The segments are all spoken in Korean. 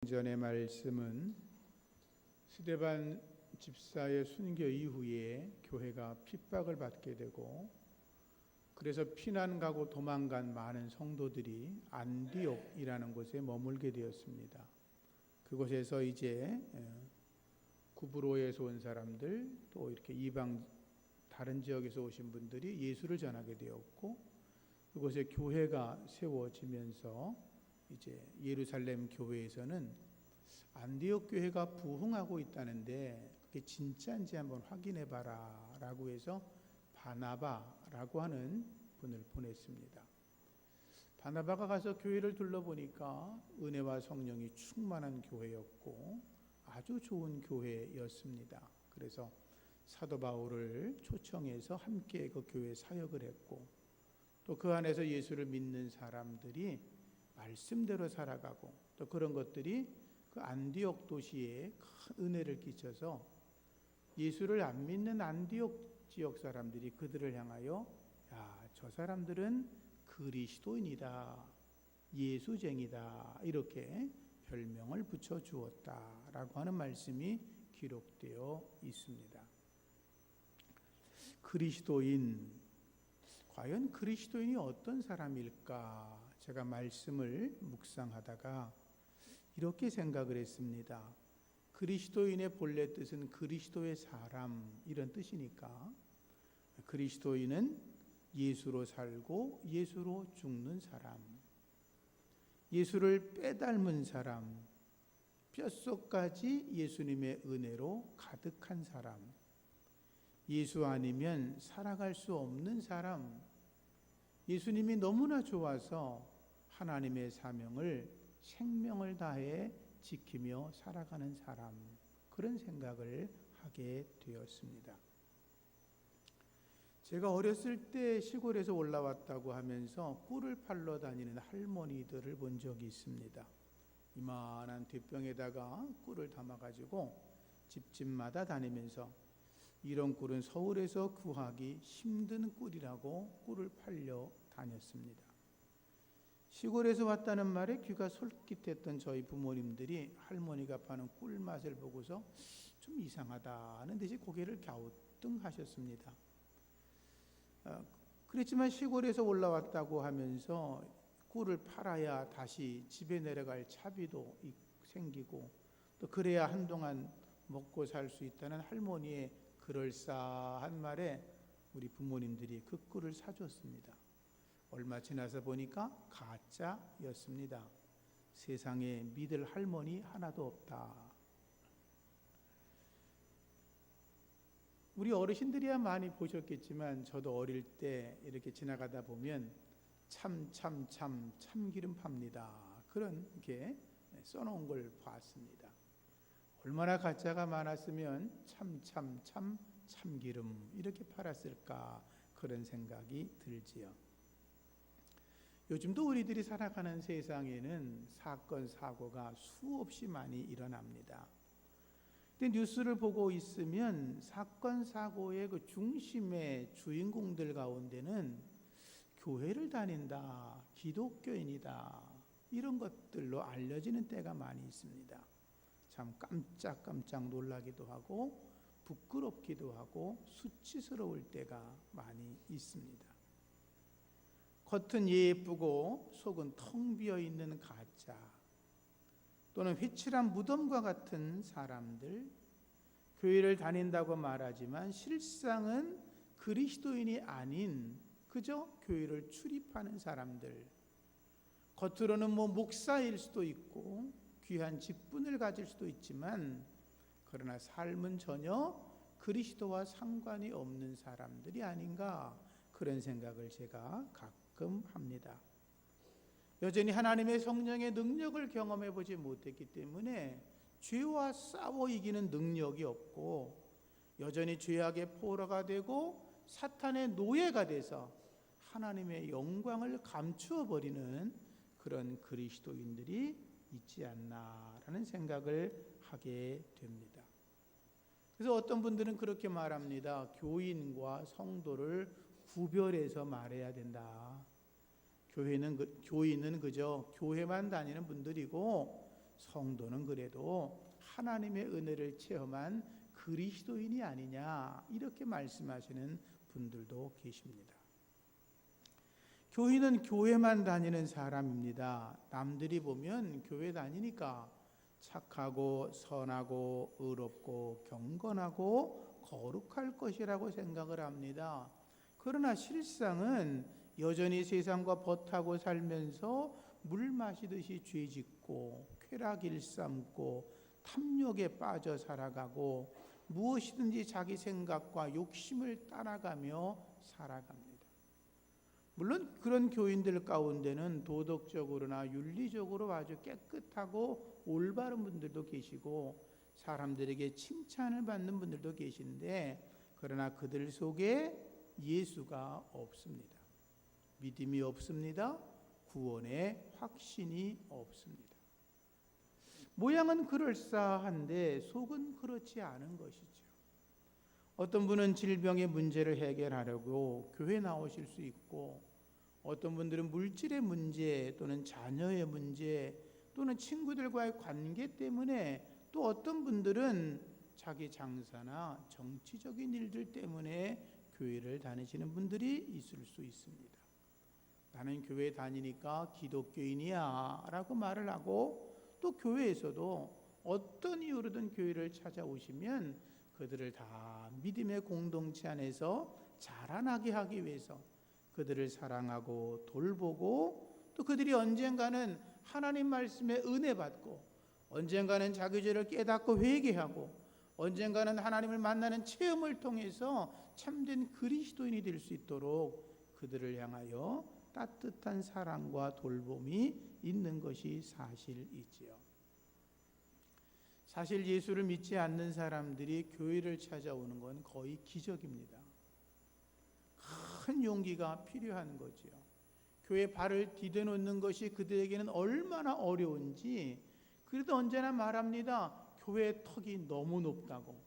오전의 말씀은 스데반 집사의 순교 이후에 교회가 핍박을 받게 되고 그래서 피난 가고 도망간 많은 성도들이 안디옥이라는 곳에 머물게 되었습니다. 그곳에서 이제 구브로에서 온 사람들 또 이렇게 이방 다른 지역에서 오신 분들이 예수를 전하게 되었고 그곳에 교회가 세워지면서 이제 예루살렘 교회에서는 안디옥 교회가 부흥하고 있다는데 그게 진짜인지 한번 확인해 봐라 라고 해서 바나바라고 하는 분을 보냈습니다. 바나바가 가서 교회를 둘러보니까 은혜와 성령이 충만한 교회였고 아주 좋은 교회였습니다. 그래서 사도 바울을 초청해서 함께 그 교회 사역을 했고 또 그 안에서 예수를 믿는 사람들이 말씀대로 살아가고 또 그런 것들이 그 안디옥 도시에 큰 은혜를 끼쳐서 예수를 안 믿는 안디옥 지역 사람들이 그들을 향하여 저 사람들은 그리스도인이다, 예수쟁이다 이렇게 별명을 붙여 주었다라고 하는 말씀이 기록되어 있습니다. 그리스도인, 과연 그리스도인이 어떤 사람일까? 제가 말씀을 묵상하다가 이렇게 생각을 했습니다. 그리스도인의 본래 뜻은 그리스도의 사람 이런 뜻이니까 그리스도인은 예수로 살고 예수로 죽는 사람, 예수를 빼닮은 사람, 뼛속까지 예수님의 은혜로 가득한 사람, 예수 아니면 살아갈 수 없는 사람, 예수님이 너무나 좋아서 하나님의 사명을 생명을 다해 지키며 살아가는 사람, 그런 생각을 하게 되었습니다. 제가 어렸을 때 시골에서 올라왔다고 하면서 꿀을 팔러 다니는 할머니들을 본 적이 있습니다. 이만한 뒷병에다가 꿀을 담아가지고 집집마다 다니면서 이런 꿀은 서울에서 구하기 힘든 꿀이라고 꿀을 팔려 다녔습니다. 시골에서 왔다는 말에 귀가 솔깃했던 저희 부모님들이 할머니가 파는 꿀 맛을 보고서 좀 이상하다는 듯이 고개를 갸우뚱하셨습니다. 그렇지만 시골에서 올라왔다고 하면서 꿀을 팔아야 다시 집에 내려갈 차비도 생기고 또 그래야 한동안 먹고 살 수 있다는 할머니의 그럴싸한 말에 우리 부모님들이 그 꿀을 사줬습니다. 얼마 지나서 보니까 가짜였습니다. 세상에 믿을 할머니 하나도 없다. 우리 어르신들이야 많이 보셨겠지만 저도 어릴 때 이렇게 지나가다 보면 참기름 팝니다. 그런 게 써놓은 걸 봤습니다. 얼마나 가짜가 많았으면 참기름 이렇게 팔았을까 그런 생각이 들지요. 요즘도 우리들이 살아가는 세상에는 사건 사고가 수없이 많이 일어납니다. 근데 뉴스를 보고 있으면 사건 사고의 그 중심의 주인공들 가운데는 교회를 다닌다, 기독교인이다 이런 것들로 알려지는 때가 많이 있습니다. 참 깜짝 놀라기도 하고 부끄럽기도 하고 수치스러울 때가 많이 있습니다. 겉은 예쁘고 속은 텅 비어있는 가짜 또는 회칠한 무덤과 같은 사람들, 교회를 다닌다고 말하지만 실상은 그리스도인이 아닌 그저 교회를 출입하는 사람들, 겉으로는 목사일 수도 있고 귀한 직분을 가질 수도 있지만 그러나 삶은 전혀 그리스도와 상관이 없는 사람들이 아닌가 그런 생각을 제가 가끔 합니다. 여전히 하나님의 성령의 능력을 경험해 보지 못했기 때문에 죄와 싸워 이기는 능력이 없고 여전히 죄악의 포로가 되고 사탄의 노예가 돼서 하나님의 영광을 감추어 버리는 그런 그리스도인들이 있지 않나라는 생각을 하게 됩니다. 그래서 어떤 분들은 그렇게 말합니다. 교인과 성도를 구별해서 말해야 된다. 교인은 그저 교회만 다니는 분들이고 성도는 그래도 하나님의 은혜를 체험한 그리스도인이 아니냐 이렇게 말씀하시는 분들도 계십니다. 교인은 교회만 다니는 사람입니다. 남들이 보면 교회 다니니까 착하고 선하고 의롭고 경건하고 거룩할 것이라고 생각을 합니다. 그러나 실상은 여전히 세상과 벗하고 살면서 물 마시듯이 죄짓고 쾌락 일삼고 탐욕에 빠져 살아가고 무엇이든지 자기 생각과 욕심을 따라가며 살아갑니다. 물론 그런 교인들 가운데는 도덕적으로나 윤리적으로 아주 깨끗하고 올바른 분들도 계시고 사람들에게 칭찬을 받는 분들도 계신데, 그러나 그들 속에 예수가 없습니다. 믿음이 없습니다. 구원의 확신이 없습니다. 모양은 그럴싸한데 속은 그렇지 않은 것이죠. 어떤 분은 질병의 문제를 해결하려고 교회 나오실 수 있고, 어떤 분들은 물질의 문제 또는 자녀의 문제 또는 친구들과의 관계 때문에, 또 어떤 분들은 자기 장사나 정치적인 일들 때문에 교회를 다니시는 분들이 있을 수 있습니다. 나는 교회 다니니까 기독교인이야 라고 말을 하고, 또 교회에서도 어떤 이유로든 교회를 찾아오시면 그들을 다 믿음의 공동체 안에서 자라나게 하기 위해서 그들을 사랑하고 돌보고, 또 그들이 언젠가는 하나님 말씀에 은혜 받고, 언젠가는 자기 죄를 깨닫고 회개하고, 언젠가는 하나님을 만나는 체험을 통해서 참된 그리스도인이 될 수 있도록 그들을 향하여 따뜻한 사랑과 돌봄이 있는 것이 사실이지요. 사실 예수를 믿지 않는 사람들이 교회를 찾아오는 건 거의 기적입니다. 큰 용기가 필요한 거지요. 교회 발을 디뎌놓는 것이 그들에게는 얼마나 어려운지, 그래도 언제나 말합니다. 교회 턱이 너무 높다고.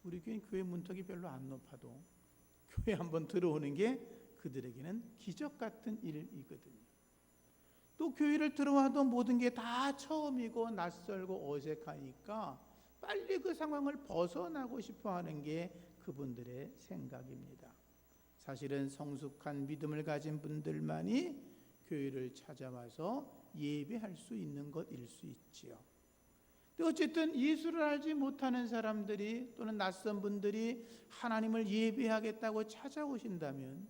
우리 교회 문턱이 별로 안 높아도 교회 한번 들어오는 게 그들에게는 기적 같은 일이거든요. 또 교회를 들어와도 모든 게 다 처음이고 낯설고 어색하니까 빨리 그 상황을 벗어나고 싶어 하는 게 그분들의 생각입니다. 사실은 성숙한 믿음을 가진 분들만이 교회를 찾아와서 예배할 수 있는 것일 수 있지요. 어쨌든 예수를 알지 못하는 사람들이 또는 낯선 분들이 하나님을 예배하겠다고 찾아오신다면,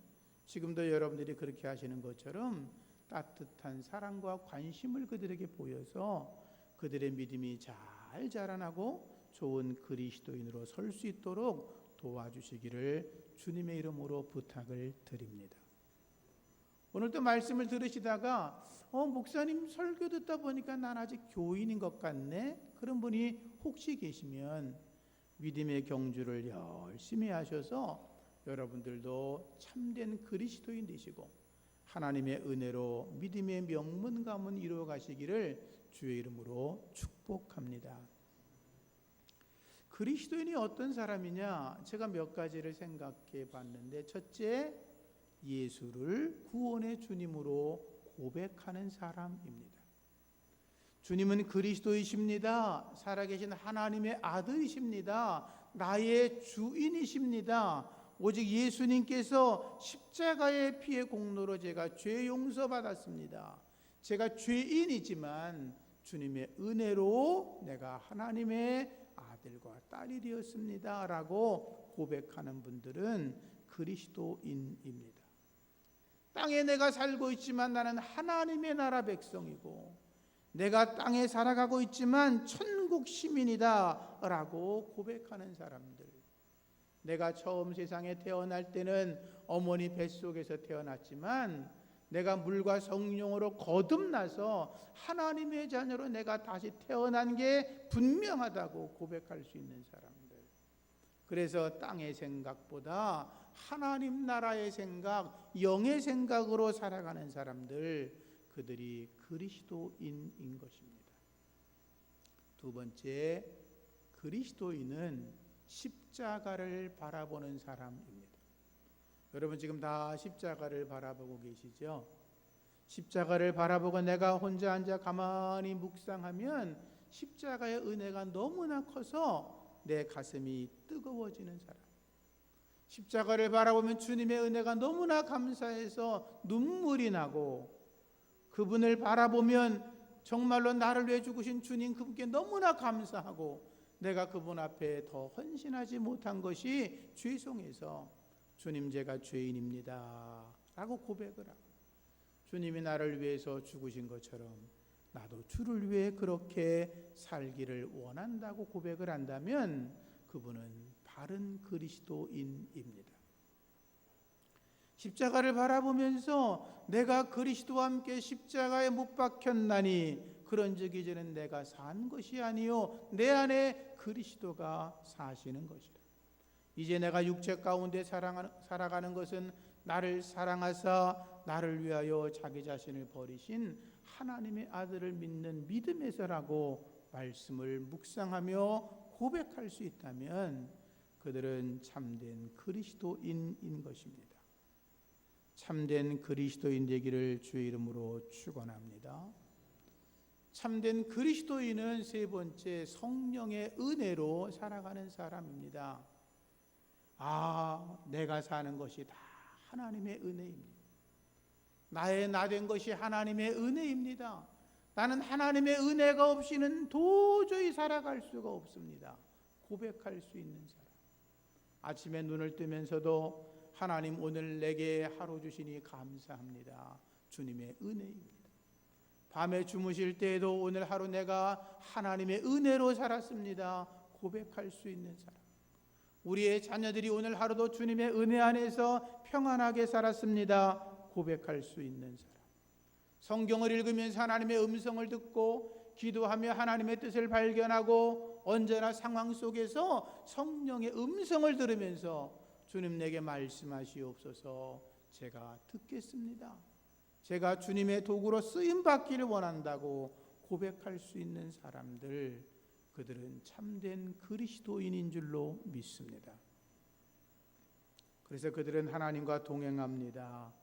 지금도 여러분들이 그렇게 하시는 것처럼 따뜻한 사랑과 관심을 그들에게 보여서 그들의 믿음이 잘 자라나고 좋은 그리스도인으로 설 수 있도록 도와주시기를 주님의 이름으로 부탁을 드립니다. 오늘도 말씀을 들으시다가 목사님 설교 듣다 보니까 난 아직 교인인 것 같네, 그런 분이 혹시 계시면 믿음의 경주를 열심히 하셔서 여러분들도 참된 그리스도인 되시고 하나님의 은혜로 믿음의 명문 가문 이루어 가시기를 주의 이름으로 축복합니다. 그리스도인이 어떤 사람이냐, 제가 몇 가지를 생각해 봤는데, 첫째, 예수를 구원의 주님으로 고백하는 사람입니다. 주님은 그리스도이십니다. 살아계신 하나님의 아들이십니다. 나의 주인이십니다. 오직 예수님께서 십자가의 피의 공로로 제가 죄 용서받았습니다. 제가 죄인이지만 주님의 은혜로 내가 하나님의 아들과 딸이 되었습니다 라고 고백하는 분들은 그리스도인입니다. 땅에 내가 살고 있지만 나는 하나님의 나라 백성이고, 내가 땅에 살아가고 있지만 천국 시민이다 라고 고백하는 사람들. 내가 처음 세상에 태어날 때는 어머니 뱃속에서 태어났지만 내가 물과 성령으로 거듭나서 하나님의 자녀로 내가 다시 태어난 게 분명하다고 고백할 수 있는 사람들. 그래서 땅의 생각보다 하나님 나라의 생각, 영의 생각으로 살아가는 사람들, 그들이 그리스도인인 것입니다. 두 번째, 그리스도인은 십자가를 바라보는 사람입니다. 여러분 지금 다 십자가를 바라보고 계시죠? 십자가를 바라보고 내가 혼자 앉아 가만히 묵상하면 십자가의 은혜가 너무나 커서 내 가슴이 뜨거워지는 사람. 십자가를 바라보면 주님의 은혜가 너무나 감사해서 눈물이 나고, 그분을 바라보면 정말로 나를 위해 죽으신 주님 그분께 너무나 감사하고, 내가 그분 앞에 더 헌신하지 못한 것이 죄송해서 주님 제가 죄인입니다 라고 고백을 하고, 주님이 나를 위해서 죽으신 것처럼 나도 주를 위해 그렇게 살기를 원한다고 고백을 한다면 그분은 바른 그리스도인입니다. 십자가를 바라보면서 내가 그리스도와 함께 십자가에 못 박혔나니 그런즉 이제는 내가 산 것이 아니요 내 안에 그리스도가 사시는 것이라. 이제 내가 육체 가운데 살아가는 것은 나를 사랑하사 나를 위하여 자기 자신을 버리신 하나님의 아들을 믿는 믿음에서라고 말씀을 묵상하며 고백할 수 있다면 그들은 참된 그리스도인인 것입니다. 참된 그리스도인 되기를 주의 이름으로 축원합니다. 참된 그리스도인은 세 번째, 성령의 은혜로 살아가는 사람입니다. 내가 사는 것이 다 하나님의 은혜입니다. 나의 나된 것이 하나님의 은혜입니다. 나는 하나님의 은혜가 없이는 도저히 살아갈 수가 없습니다. 고백할 수 있는 사람. 아침에 눈을 뜨면서도 하나님 오늘 내게 하루 주시니 감사합니다. 주님의 은혜입니다. 밤에 주무실 때에도 오늘 하루 내가 하나님의 은혜로 살았습니다. 고백할 수 있는 사람. 우리의 자녀들이 오늘 하루도 주님의 은혜 안에서 평안하게 살았습니다. 고백할 수 있는 사람. 성경을 읽으면서 하나님의 음성을 듣고 기도하며 하나님의 뜻을 발견하고 언제나 상황 속에서 성령의 음성을 들으면서 주님 내게 말씀하시옵소서, 제가 듣겠습니다. 제가 주님의 도구로 쓰임받기를 원한다고 고백할 수 있는 사람들, 그들은 참된 그리스도인인 줄로 믿습니다. 그래서 그들은 하나님과 동행합니다.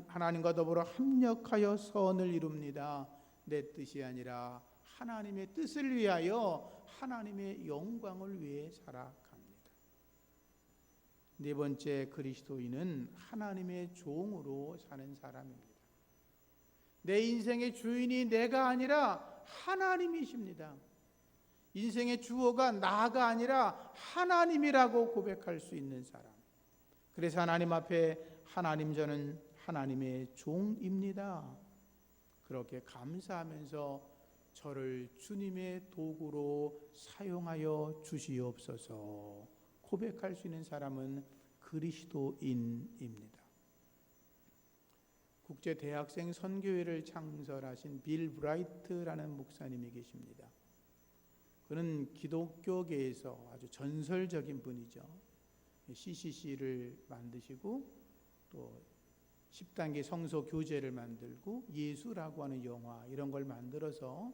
하나님과 더불어 합력하여 선을 이룹니다. 내 뜻이 아니라 하나님의 뜻을 위하여 하나님의 영광을 위해 살아갑니다. 네 번째, 그리스도인은 하나님의 종으로 사는 사람입니다. 내 인생의 주인이 내가 아니라 하나님이십니다. 인생의 주어가 나가 아니라 하나님이라고 고백할 수 있는 사람. 그래서 하나님 앞에 하나님 저는 하나님의 종입니다. 그렇게 감사하면서 저를 주님의 도구로 사용하여 주시옵소서 고백할 수 있는 사람은 그리스도인입니다. 국제대학생 선교회를 창설하신 빌 브라이트라는 목사님이 계십니다. 그는 기독교계에서 아주 전설적인 분이죠. CCC를 만드시고 또 10단계 성서 교재를 만들고 예수라고 하는 영화 이런 걸 만들어서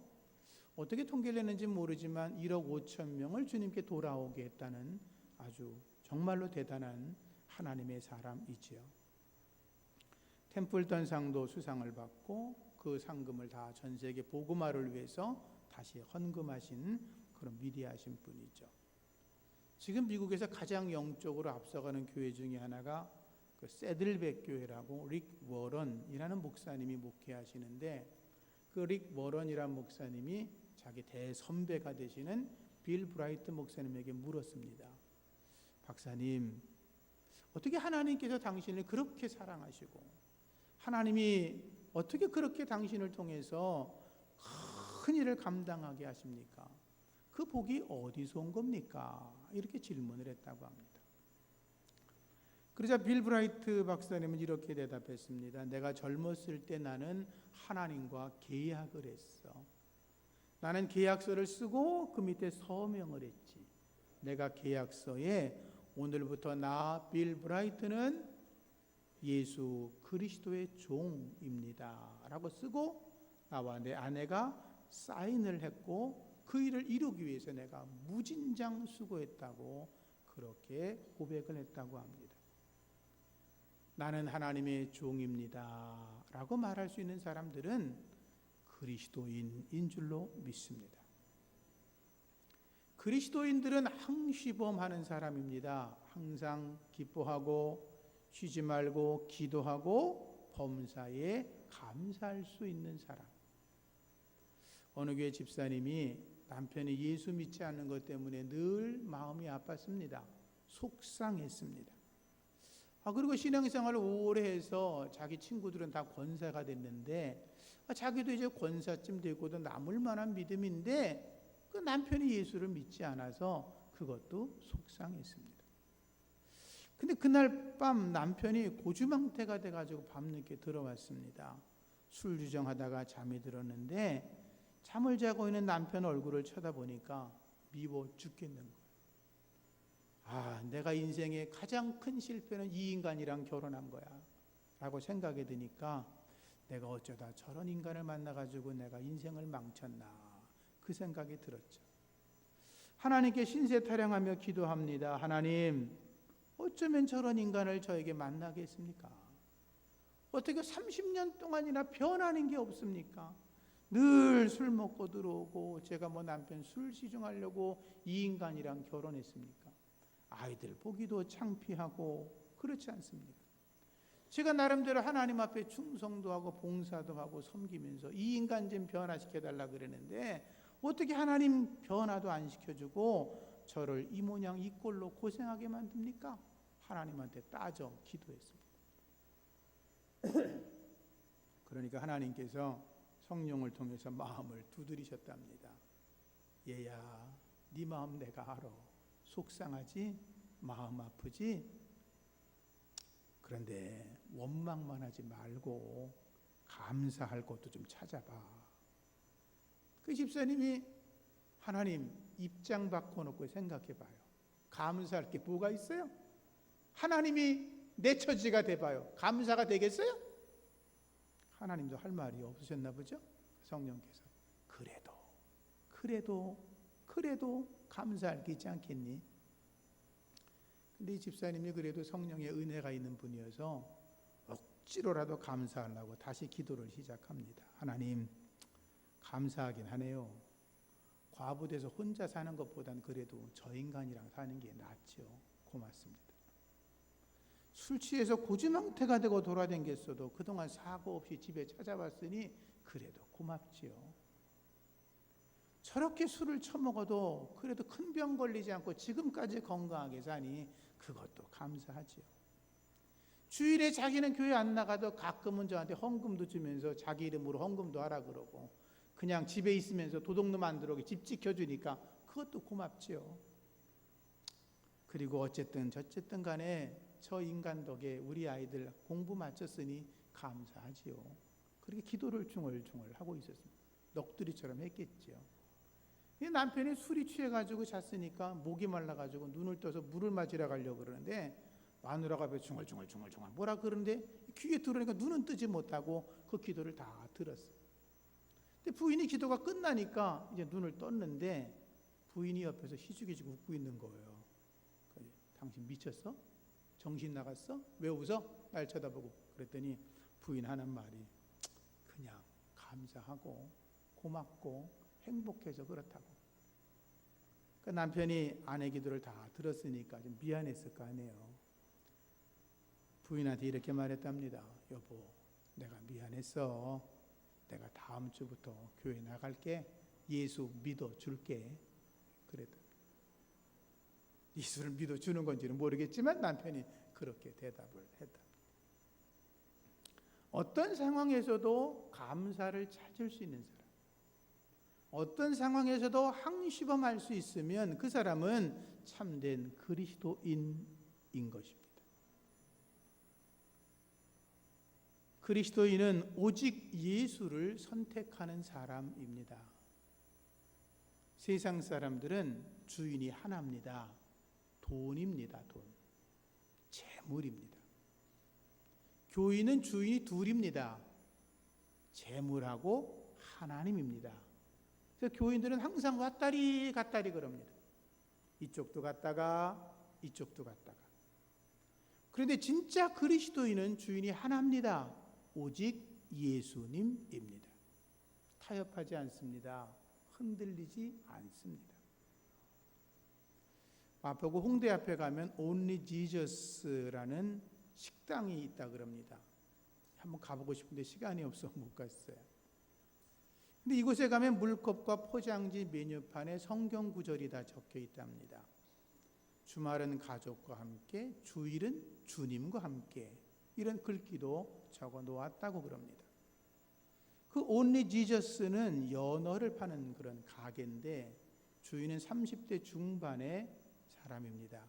어떻게 통계를 냈는지 모르지만 1억 5천 명을 주님께 돌아오게 했다는 아주 정말로 대단한 하나님의 사람이지요. 템플턴 상도 수상을 받고 그 상금을 다 전 세계 복음화를 위해서 다시 헌금하신 그런 위대하신 분이죠. 지금 미국에서 가장 영적으로 앞서가는 교회 중에 하나가 그 세들백 교회라고 릭 워런이라는 목사님이 목회하시는데, 그 릭 워런이라는 목사님이 자기 대선배가 되시는 빌 브라이트 목사님에게 물었습니다. 박사님, 어떻게 하나님께서 당신을 그렇게 사랑하시고 하나님이 어떻게 그렇게 당신을 통해서 큰 일을 감당하게 하십니까? 그 복이 어디서 온 겁니까? 이렇게 질문을 했다고 합니다. 그러자 빌 브라이트 박사님은 이렇게 대답했습니다. 내가 젊었을 때 나는 하나님과 계약을 했어. 나는 계약서를 쓰고 그 밑에 서명을 했지. 내가 계약서에 오늘부터 나 빌 브라이트는 예수 그리스도의 종입니다 라고 쓰고 나와 내 아내가 사인을 했고 그 일을 이루기 위해서 내가 무진장 수고했다고 그렇게 고백을 했다고 합니다. 나는 하나님의 종입니다 라고 말할 수 있는 사람들은 그리스도인인 줄로 믿습니다. 그리스도인들은 항시범하는 사람입니다. 항상 기뻐하고 쉬지 말고 기도하고 범사에 감사할 수 있는 사람. 어느 교회 집사님이 남편이 예수 믿지 않는 것 때문에 늘 마음이 아팠습니다. 속상했습니다. 그리고 신앙생활을 오래 해서 자기 친구들은 다 권사가 됐는데 자기도 이제 권사쯤 되고도 남을 만한 믿음인데 그 남편이 예수를 믿지 않아서 그것도 속상했습니다. 근데 그날 밤 남편이 고주망태가 돼가지고 밤늦게 들어왔습니다. 술 주정하다가 잠이 들었는데 잠을 자고 있는 남편 얼굴을 쳐다보니까 미워 죽겠는 거예요. 내가 인생의 가장 큰 실패는 이 인간이랑 결혼한 거야 라고 생각이 드니까 내가 어쩌다 저런 인간을 만나가지고 내가 인생을 망쳤나 그 생각이 들었죠. 하나님께 신세타령하며 기도합니다. 하나님, 어쩌면 저런 인간을 저에게 만나겠습니까? 어떻게 30년 동안이나 변하는 게 없습니까? 늘 술 먹고 들어오고 제가 남편 술 시중하려고 이 인간이랑 결혼했습니까? 아이들 보기도 창피하고 그렇지 않습니까? 제가 나름대로 하나님 앞에 충성도 하고 봉사도 하고 섬기면서 이 인간 좀 변화시켜달라 그러는데 어떻게 하나님 변화도 안 시켜주고 저를 이 모양 이 꼴로 고생하게 만듭니까? 하나님한테 따져 기도했습니다. 그러니까 하나님께서 성령을 통해서 마음을 두드리셨답니다. 얘야, 네 마음 내가 알아. 속상하지? 마음 아프지? 그런데 원망만 하지 말고 감사할 것도 좀 찾아봐. 그 집사님이 하나님 입장 바꿔놓고 생각해봐요. 감사할 게 뭐가 있어요? 하나님이 내 처지가 돼봐요. 감사가 되겠어요? 하나님도 할 말이 없으셨나 보죠? 성령께서 그래도 감사할 게 있지 않겠니? 근데 이 집사님이 그래도 성령의 은혜가 있는 분이어서 억지로라도 감사하려고 다시 기도를 시작합니다. 하나님, 감사하긴 하네요. 과부돼서 혼자 사는 것보단 그래도 저 인간이랑 사는 게 낫죠. 고맙습니다. 술 취해서 고주망태가 되고 돌아다녔어도 그동안 사고 없이 집에 찾아왔으니 그래도 고맙지요. 저렇게 술을 처먹어도 그래도 큰 병 걸리지 않고 지금까지 건강하게 사니 그것도 감사하지요. 주일에 자기는 교회 안 나가도 가끔은 저한테 헌금도 주면서 자기 이름으로 헌금도 하라 그러고 그냥 집에 있으면서 도둑놈 안 들어오게 집 지켜주니까 그것도 고맙지요. 그리고 어쨌든 저쨌든 간에 저 인간 덕에 우리 아이들 공부 마쳤으니 감사하지요. 그렇게 기도를 중얼중얼 하고 있었습니다. 넋두리처럼 했겠죠. 남편이 술이 취해가지고 잤으니까 목이 말라가지고 눈을 떠서 물을 마시러 가려고 그러는데 마누라가 왜 중얼중얼 뭐라 그러는데 귀에 들으니까 눈은 뜨지 못하고 그 기도를 다 들었어요. 근데 부인이 기도가 끝나니까 이제 눈을 떴는데 부인이 옆에서 희죽희죽 웃고 있는 거예요. 당신 미쳤어? 정신 나갔어? 왜 웃어? 날 쳐다보고. 그랬더니 부인 하는 말이 그냥 감사하고 고맙고 행복해서 그렇다고. 그 남편이 아내 기도를 다 들었으니까 좀 미안했을 거 아니에요. 부인한테 이렇게 말했답니다. 여보, 내가 미안했어. 내가 다음 주부터 교회 나갈게. 예수 믿어줄게. 그랬다. 예수를 믿어주는 건지는 모르겠지만 남편이 그렇게 대답을 했다. 어떤 상황에서도 감사를 찾을 수 있는 사람, 어떤 상황에서도 항시범할 수 있으면 그 사람은 참된 그리스도인인 것입니다. 그리스도인은 오직 예수를 선택하는 사람입니다. 세상 사람들은 주인이 하나입니다. 돈입니다. 돈. 재물입니다. 교인은 주인이 둘입니다. 재물하고 하나님입니다. 그래서 교인들은 항상 왔다리 갔다리 그럽니다. 이쪽도 갔다가 이쪽도 갔다가. 그런데 진짜 그리스도인은 주인이 하나입니다. 오직 예수님입니다. 타협하지 않습니다. 흔들리지 않습니다. 마포구 홍대 앞에 가면 Only Jesus라는 식당이 있다 그럽니다. 한번 가보고 싶은데 시간이 없어 못 갔어요. 근데 이곳에 가면 물컵과 포장지 메뉴판에 성경 구절이 다 적혀 있답니다. 주말은 가족과 함께, 주일은 주님과 함께, 이런 글귀도 적어 놓았다고 그럽니다. 그 Only Jesus는 연어를 파는 그런 가게인데 주인은 30대 중반의 사람입니다.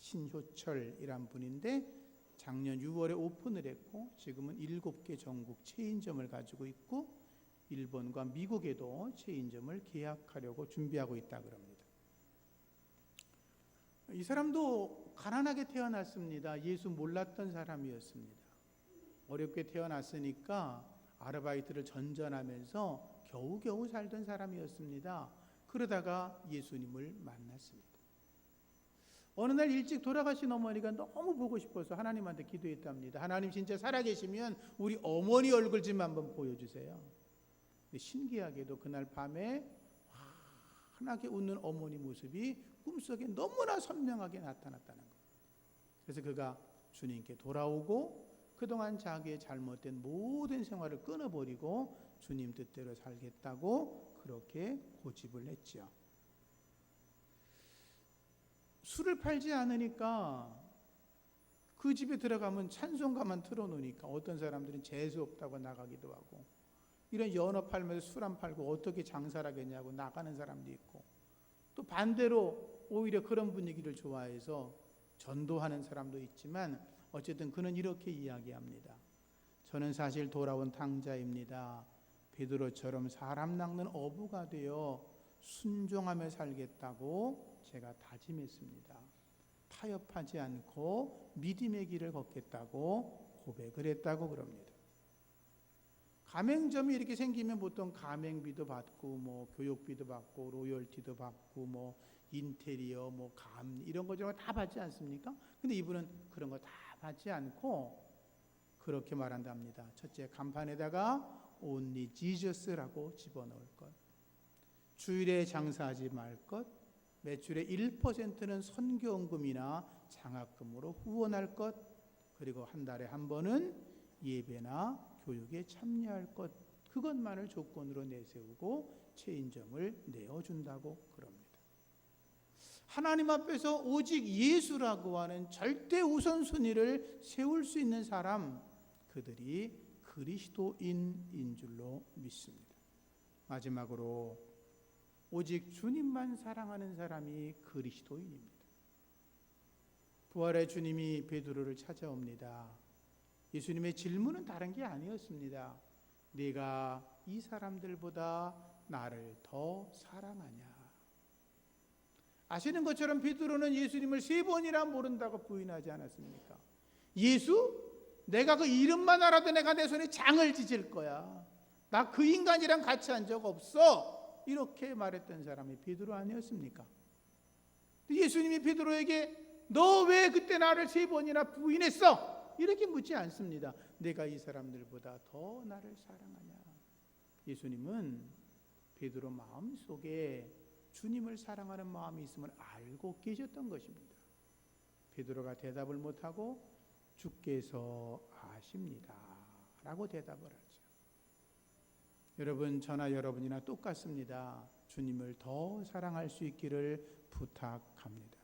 신효철이란 분인데 작년 6월에 오픈을 했고 지금은 7개 전국 체인점을 가지고 있고 일본과 미국에도 체인점을 계약하려고 준비하고 있다 그럽니다. 이 사람도 가난하게 태어났습니다. 예수 몰랐던 사람이었습니다. 어렵게 태어났으니까 아르바이트를 전전하면서 겨우겨우 살던 사람이었습니다. 그러다가 예수님을 만났습니다. 어느 날 일찍 돌아가신 어머니가 너무 보고 싶어서 하나님한테 기도했답니다. 하나님 진짜 살아계시면 우리 어머니 얼굴 좀 한번 보여주세요. 근데 신기하게도 그날 밤에 환하게 웃는 어머니 모습이 꿈속에 너무나 선명하게 나타났다는 거예요. 그래서 그가 주님께 돌아오고 그동안 자기의 잘못된 모든 생활을 끊어버리고 주님 뜻대로 살겠다고 그렇게 고집을 했죠. 술을 팔지 않으니까 그 집에 들어가면 찬송가만 틀어놓으니까 어떤 사람들은 재수 없다고 나가기도 하고, 이런 연어 팔면서 술 안 팔고 어떻게 장사를 하겠냐고 나가는 사람도 있고, 또 반대로 오히려 그런 분위기를 좋아해서 전도하는 사람도 있지만 어쨌든 그는 이렇게 이야기합니다. 저는 사실 돌아온 탕자입니다. 베드로처럼 사람 낚는 어부가 되어 순종하며 살겠다고 제가 다짐했습니다. 타협하지 않고 믿음의 길을 걷겠다고 고백을 했다고 그럽니다. 가맹점이 이렇게 생기면 보통 가맹비도 받고 뭐 교육비도 받고 로열티도 받고 뭐 인테리어 뭐 감리 이런 거 다 받지 않습니까? 근데 이분은 그런 거 다 받지 않고 그렇게 말한답니다. 첫째, 간판에다가 Only Jesus라고 집어넣을 것, 주일에 장사하지 말 것, 매출의 1%는 선교헌금이나 장학금으로 후원할 것, 그리고 한 달에 한 번은 예배나 교육에 참여할 것, 그것만을 조건으로 내세우고 체인점을 내어준다고 그럽니다. 하나님 앞에서 오직 예수라고 하는 절대 우선순위를 세울 수 있는 사람, 그들이 그리스도인인 줄로 믿습니다. 마지막으로 오직 주님만 사랑하는 사람이 그리스도인입니다. 부활의 주님이 베드로를 찾아옵니다. 예수님의 질문은 다른 게 아니었습니다. 네가 이 사람들보다 나를 더 사랑하냐? 아시는 것처럼 베드로는 예수님을 3번이나 모른다고 부인하지 않았습니까? 예수? 내가 그 이름만 알아도 내가 내 손에 장을 지질 거야. 나 그 인간이랑 같이 한 적 없어. 이렇게 말했던 사람이 베드로 아니었습니까? 예수님이 베드로에게 너 왜 그때 나를 3번이나 부인했어? 이렇게 묻지 않습니다. 내가 이 사람들보다 더 나를 사랑하냐? 예수님은 베드로 마음속에 주님을 사랑하는 마음이 있음을 알고 계셨던 것입니다. 베드로가 대답을 못하고 주께서 아십니다 라고 대답을 하죠. 여러분, 저나 여러분이나 똑같습니다. 주님을 더 사랑할 수 있기를 부탁합니다.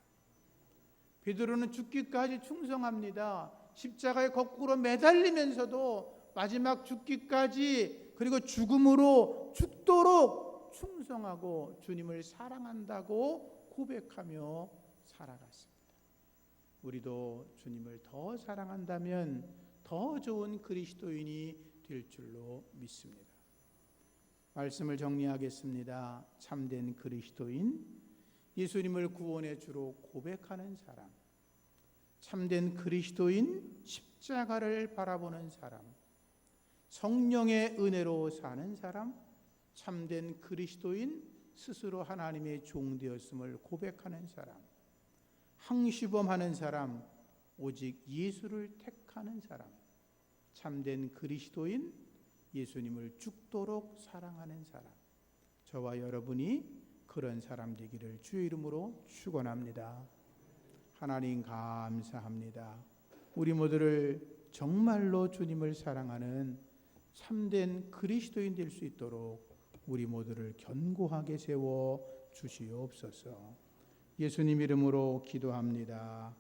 베드로는 죽기까지 충성합니다. 십자가에 거꾸로 매달리면서도 마지막 죽기까지, 그리고 죽음으로 죽도록 충성하고 주님을 사랑한다고 고백하며 살아갔습니다. 우리도 주님을 더 사랑한다면 더 좋은 그리스도인이 될 줄로 믿습니다. 말씀을 정리하겠습니다. 참된 그리스도인, 예수님을 구원의 주로 고백하는 사람, 참된 그리스도인, 십자가를 바라보는 사람, 성령의 은혜로 사는 사람, 참된 그리스도인, 스스로 하나님의 종 되었음을 고백하는 사람, 항시범하는 사람, 오직 예수를 택하는 사람, 참된 그리스도인 예수님을 죽도록 사랑하는 사람, 저와 여러분이 그런 사람 되기를 주의 이름으로 축원합니다. 하나님 감사합니다. 우리 모두를 정말로 주님을 사랑하는 참된 그리스도인 될 수 있도록 우리 모두를 견고하게 세워 주시옵소서. 예수님 이름으로 기도합니다.